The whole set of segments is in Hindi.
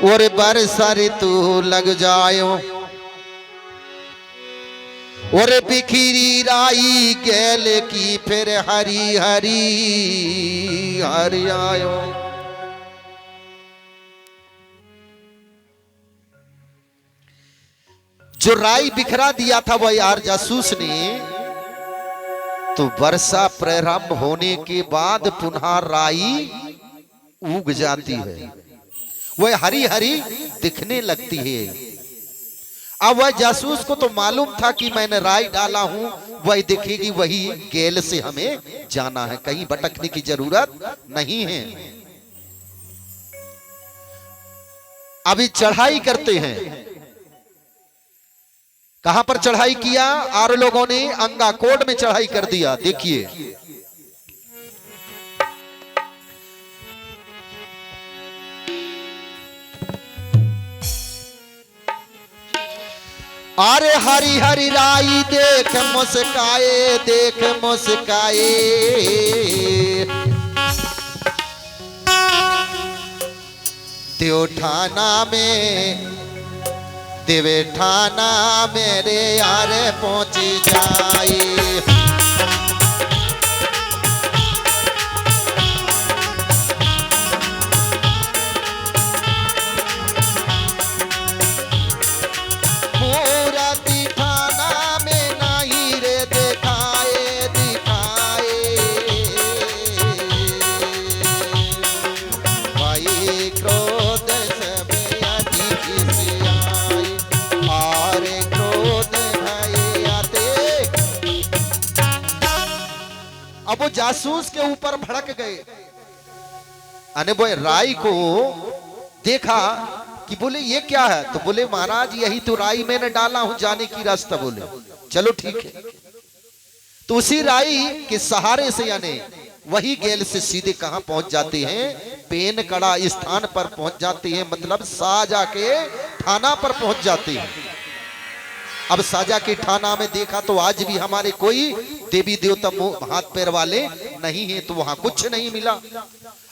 और बरसा ऋतु लग जायो और बिखरी राई गेल की फिर हरी हरी हरि आयो। जो राई बिखरा दिया था वह यार जासूस ने, तो वर्षा प्रारंभ होने के बाद पुनः राई उग जाती है, वह हरी हरी दिखने लगती है। अब वह जासूस को तो मालूम था कि मैंने राई डाला हूं, वह दिखेगी, वही गेल से हमें जाना है, कहीं भटकने की जरूरत नहीं है। अभी चढ़ाई करते हैं। कहां पर चढ़ाई किया? आर लोगों ने अंगाकोट में चढ़ाई कर दिया। देखिए अरे हरी हरी राई देख मुस्काए, देख मुस्काए, देवठाना में देवठाना मेरे यार पहुंच जाए। अब वो जासूस के ऊपर भड़क गए। अने वो राई को देखा कि बोले ये क्या है, तो बोले महाराज यही तो राई मैंने डाला हूं जाने की रास्ता। बोले चलो ठीक है। तो उसी राई के सहारे से यानी वही गेल से सीधे कहां पहुंच जाते हैं? पेन कड़ा स्थान पर पहुंच जाते हैं, मतलब साजा के थाना पर पहुंच जाते हैं। अब साजा के थाना में देखा तो आज भी हमारे कोई देवी देवता हाथ पैर वाले नहीं है, तो वहां कुछ नहीं मिला।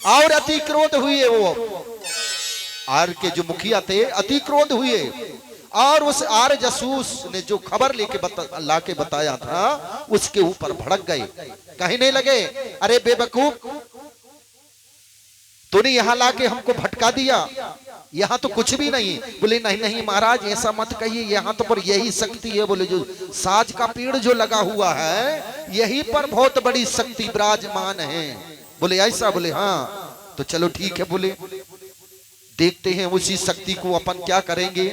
और अति क्रोध हुए, वो आर के जो मुखिया थे अति क्रोध हुए, और उस आर जासूस ने जो खबर लाके बताया था उसके ऊपर भड़क गए। कहने लगे अरे बेवकूफ, तूने यहां लाके हमको भटका दिया, यहाँ तो कुछ भी नहीं। बोले नहीं नहीं महाराज ऐसा मत कहिए, यहाँ तो पर यही शक्ति है। बोले जो साज का पेड़ जो लगा हुआ है यही पर बहुत बड़ी शक्ति विराजमान है। बोले ऐसा? बोले हाँ। तो चलो ठीक है। बोले देखते हैं उसी शक्ति को अपन क्या करेंगे।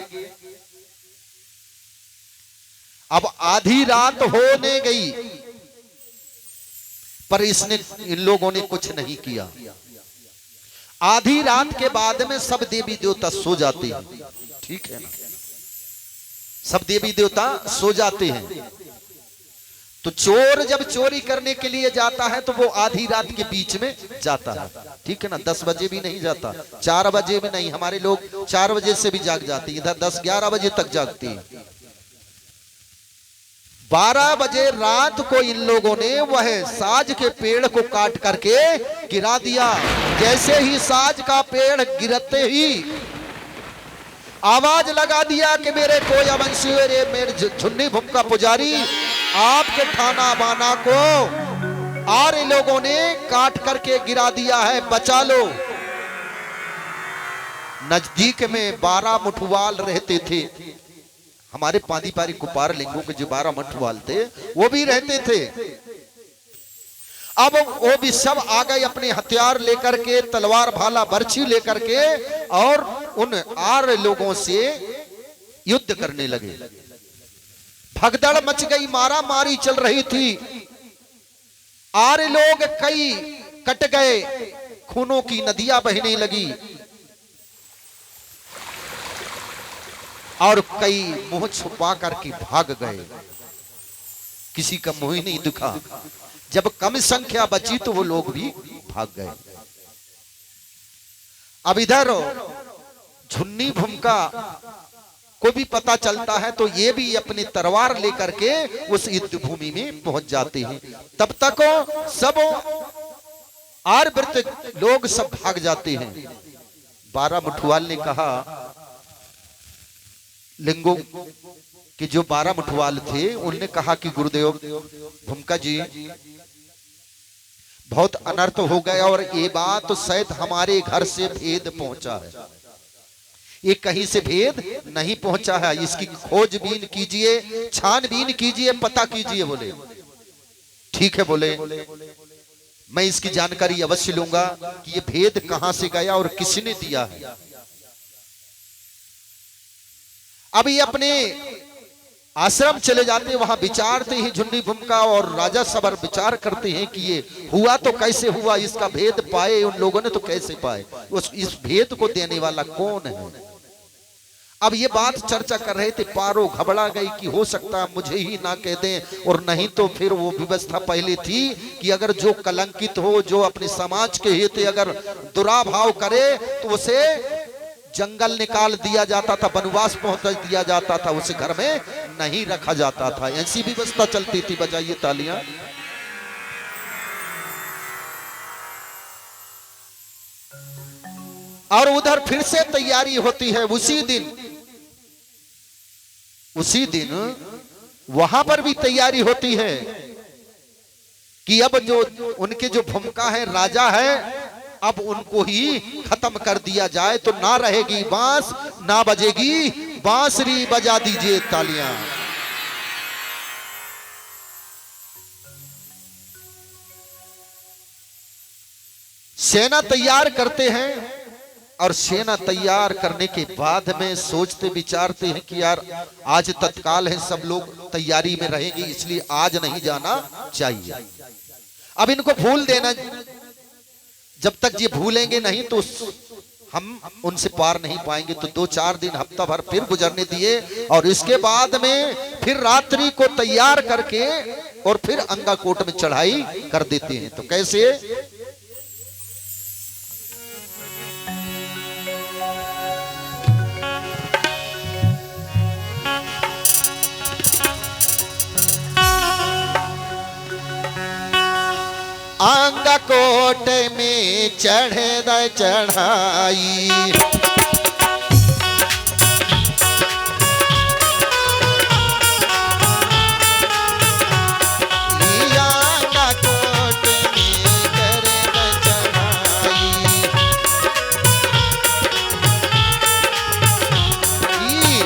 अब आधी रात होने गई पर इसने इन लोगों ने कुछ नहीं किया। आधी रात के बाद में सब देवी देवता सो जाते हैं, ठीक है ना, सब देवी देवता सो जाते हैं। तो चोर जब चोरी करने के लिए जाता है तो वो आधी रात के बीच में जाता है, ठीक है ना। 10 बजे भी नहीं जाता, 4 बजे भी नहीं। हमारे लोग 4 बजे से भी जाग जाते हैं, इधर 10-11 बजे तक जागते हैं। 12 बजे रात को इन लोगों ने वह साज के पेड़ को काट करके गिरा दिया। जैसे ही साज का पेड़ गिरते ही आवाज लगा दिया कि मेरे कोया वंशी, मेरे झुन्नी भूमका पुजारी, आपके थाना बाना को आर लोगों ने काट करके गिरा दिया है, बचा लो। नजदीक में 12 मुठवाल रहते थे, हमारे पादीपारी कुपार लिंगों के जो 12 मठवाल थे वो भी रहते थे। अब वो भी सब आ गए अपने हथियार लेकर के, तलवार भाला बर्छी लेकर के, और उन आर लोगों से युद्ध करने लगे। भगदड़ मच गई, मारा मारी चल रही थी। आर लोग कई कट गए, खूनों की नदियां बहने लगी, और कई मुंह छुपा करके भाग गए। किसी का मुंह ही नहीं दिखा। जब कम संख्या बची तो वो लोग भी भाग गए। अब इधर झुन्नी भूमका को भी पता चलता है तो ये भी अपनी तलवार लेकर के उस युद्ध भूमि में पहुंच जाते हैं। तब तक सब आर वृत्त लोग सब भाग जाते हैं। 12 मुठवाल ने कहा, लिंगो कि जो 12 मुठवाल थे उनने कहा कि गुरुदेव भूमिका जी बहुत अनर्थ हो गया और ये बात तो शायद हमारे घर से भेद पहुंचा है, ये कहीं से भेद नहीं पहुंचा है, इसकी खोजबीन कीजिए, छानबीन कीजिए, पता कीजिए। बोले ठीक है, बोले मैं इसकी जानकारी अवश्य लूंगा कि ये भेद कहां से गया और किसने दिया है। अब ये अपने आश्रम चले जाते हैं, वहां विचारते हैं झुन्नी भूमिका और राजा सबर विचार करते हैं कि ये हुआ तो कैसे हुआ, इसका भेद पाए उन लोगों ने तो कैसे पाए, इस भेद को देने वाला कौन है। अब ये बात चर्चा कर रहे थे, पारो घबरा गई कि हो सकता है मुझे ही ना कह दें, और नहीं तो फिर वो व्यवस्था पहले थी कि अगर जो कलंकित हो, जो अपने समाज के हित अगर दुराभाव करे तो उसे जंगल निकाल दिया जाता था, वनवास पहुंच दिया जाता था, उसे घर में नहीं रखा जाता था। ऐसी व्यवस्था चलती थी। बजाइए तालियां। और उधर फिर से तैयारी होती है। उसी दिन वहां पर भी तैयारी होती है कि अब जो उनके जो भूमिका है, राजा है, अब उनको ही खत्म कर दिया जाए तो ना रहेगी बांस, ना बजेगी बांसुरी। बजा दीजिए तालियां। सेना तैयार करते हैं और सेना तैयार करने के बाद में सोचते विचारते हैं कि यार आज तत्काल है, सब लोग तैयारी में रहेंगे, इसलिए आज नहीं जाना चाहिए। अब इनको भूल देना, जब तक ये भूलेंगे नहीं तो हम उनसे पार नहीं पाएंगे। तो 2-4 दिन, हफ्ता भर फिर गुजरने दिए और इसके बाद में फिर रात्रि को तैयार करके और फिर अंगाकोट में चढ़ाई कर देते हैं। तो कैसे? अंगाकोट में चढ़े द चढ़ाई, अंगाकोट में करे द चढ़ाई,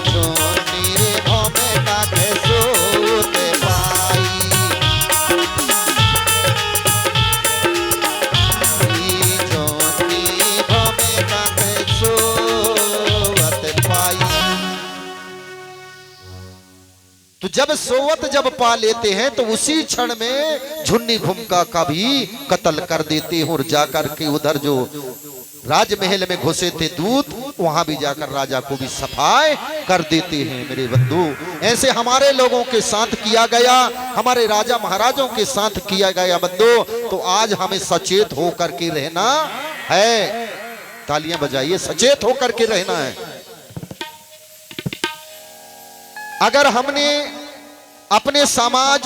जो मेरे भोमे का सोत पाई, तो जब सोवत जब पा लेते हैं तो उसी क्षण में झुन्नी भूमिका का भी कत्ल कर देते हैं और जाकर के उधर जो राजमहल में घुसे थे दूत, वहां भी जाकर राजा को भी सफाई कर देते हैं। मेरे बंधु, ऐसे हमारे लोगों के साथ किया गया, हमारे राजा महाराजों के साथ किया गया बंधु। तो आज हमें सचेत होकर के रहना है। तालियां बजाइए, सचेत होकर के रहना है। अगर हमने अपने समाज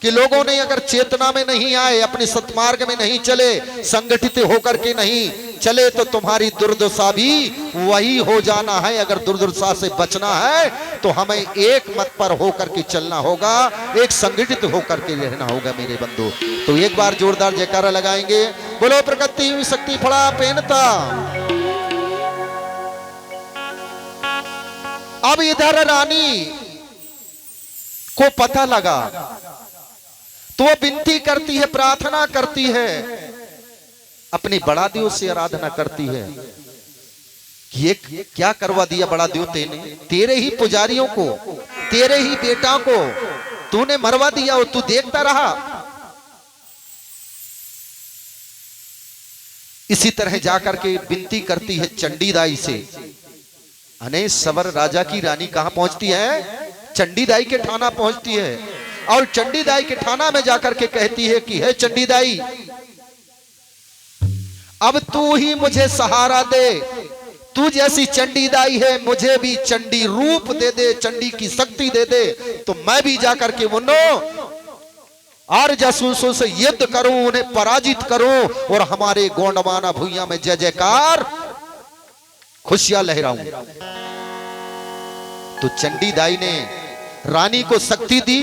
के लोगों ने अगर चेतना में नहीं आए, अपने सत्मार्ग में नहीं चले, संगठित होकर के नहीं चले, तो तुम्हारी दुर्दशा भी वही हो जाना है। अगर दुर्दशा से बचना है तो हमें एक मत पर होकर के चलना होगा, एक संगठित होकर के रहना होगा मेरे बंधु। तो एक बार जोरदार जयकारा लगाएंगे, बोलो प्रकृति शक्ति फड़ा पेनता। अब इधर रानी को पता लगा तो वो विनती करती है, प्रार्थना करती है, अपनी बड़ा देव से आराधना करती है कि ये क्या करवा दिया बड़ा देव तेने, तेरे ही पुजारियों को, तेरे ही बेटा को तूने मरवा दिया और तू देखता रहा। इसी तरह जाकर के विनती करती है चंडीदाई से। अने सबर राजा की रानी कहां पहुंचती है? चंडीदाई के थाना पहुंचती है और चंडीदाई के थाना में जाकर के कहती है कि हे चंडीदाई, अब तू ही मुझे सहारा दे, तू जैसी चंडीदाई है मुझे भी चंडी रूप दे दे, चंडी की शक्ति दे दे, तो मैं भी जाकर के मुन्नो और जासूसों से युद्ध करूं, उन्हें पराजित करूं और हमारे गोंडवाना भुइया में जय जयकार खुशियां लहराऊं। तो चंडी दाई ने रानी को शक्ति दी।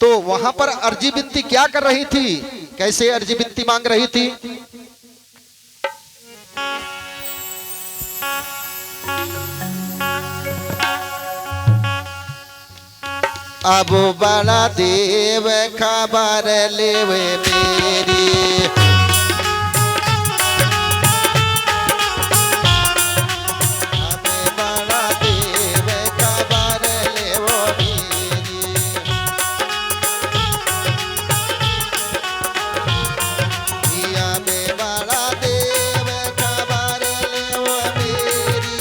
तो वहां पर अर्जी विनती क्या कर रही थी, कैसे अर्जी विनती मांग रही थी? अब बड़ा देव खबर लेवे मेरी, अब बड़ा देव खबर लेवो मेरी, अब बड़ा देव खबर लेवो मेरी,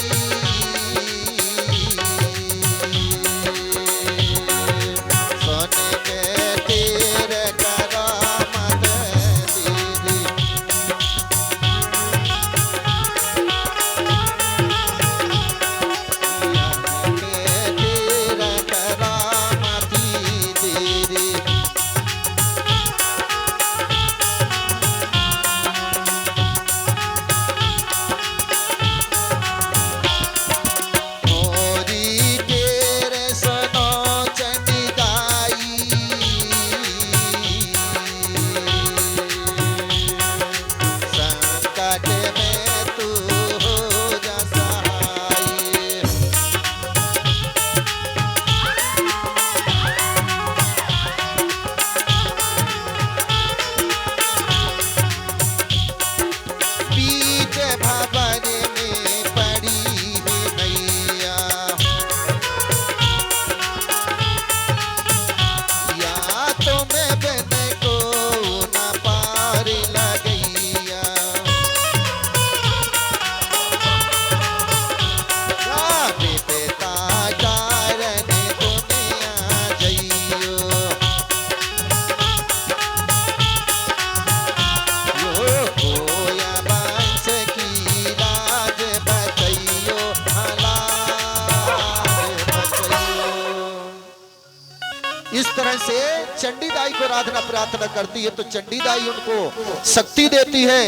इस तरह से चंडी दाई को आराधना प्रार्थना करती है। तो चंडी दाई उनको शक्ति देती है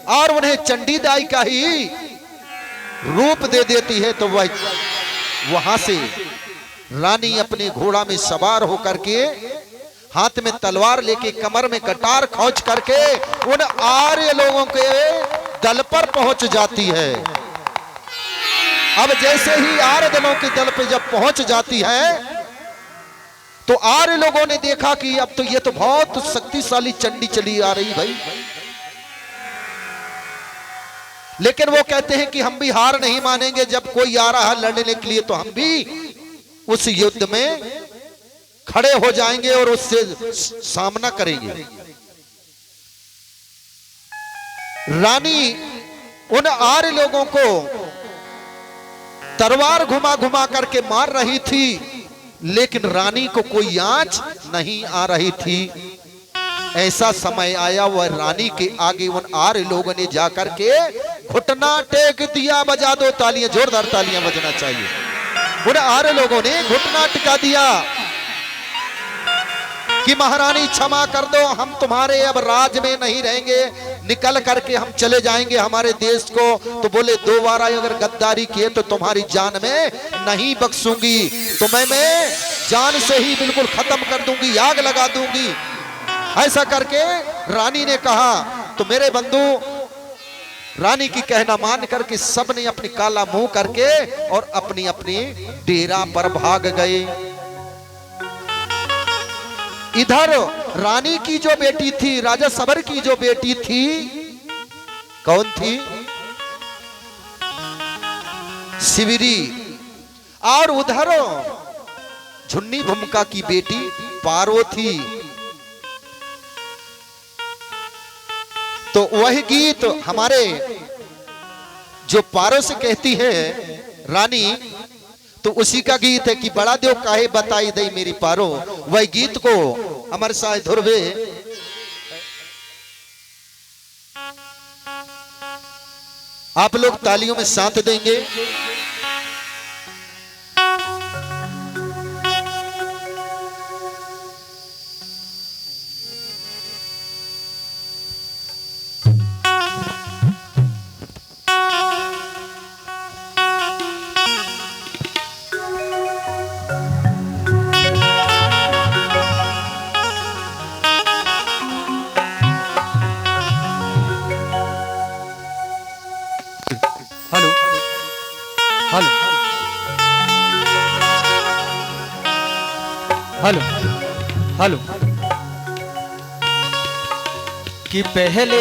और उन्हें चंडी दाई का ही रूप दे देती है। तो वह वहां से रानी अपने घोड़ा में सवार होकर के हाथ में तलवार लेके कमर में कटार खौंच करके उन आर्य लोगों के दल पर पहुंच जाती है। अब जैसे ही आर्य दलों के दल पे जब पहुंच जाती है तो आर्य लोगों ने देखा कि अब तो ये तो बहुत शक्तिशाली चंडी चली आ रही भाई, लेकिन वो कहते हैं कि हम भी हार नहीं मानेंगे। जब कोई आ रहा है लड़ने के लिए तो हम भी उस युद्ध में खड़े हो जाएंगे और उससे सामना करेंगे। रानी उन आर्य लोगों को तलवार घुमा घुमा करके मार रही थी, लेकिन रानी को कोई आंच नहीं आ रही थी। ऐसा समय आया वह रानी के आगे उन आर्य लोगों ने जाकर के घुटना टेक दिया। बजा दो तालियां, जोरदार तालियां बजना चाहिए। उन आर्य लोगों ने घुटना टिका दिया कि महारानी क्षमा कर दो, हम तुम्हारे अब राज में नहीं रहेंगे, निकल करके हम चले जाएंगे हमारे देश को। तो बोले दोबारा अगर गद्दारी किए तो तुम्हारी जान में नहीं बख्शूंगी, तुम्हें मैं जान से ही बिल्कुल खत्म कर दूंगी, आग लगा दूंगी। ऐसा करके रानी ने कहा। तो मेरे बंधु रानी की कहना मान करके सब ने अपनी काला मुंह करके और अपनी अपनी डेरा पर भाग गए। इधर रानी की जो बेटी थी, राजा सबर की जो बेटी थी, कौन थी? शिविरी। और उधर झुन्नी भूमिका की बेटी पारो थी। तो वह गीत हमारे जो पारो से कहती है रानी, तो उसी का गीत है कि बड़ा देव काहे बताई दई मेरी पारो। वह गीत को अमर साय ध्रुवे आप लोग तालियों में साथ देंगे। हेलो हेलो हेलो कि पहले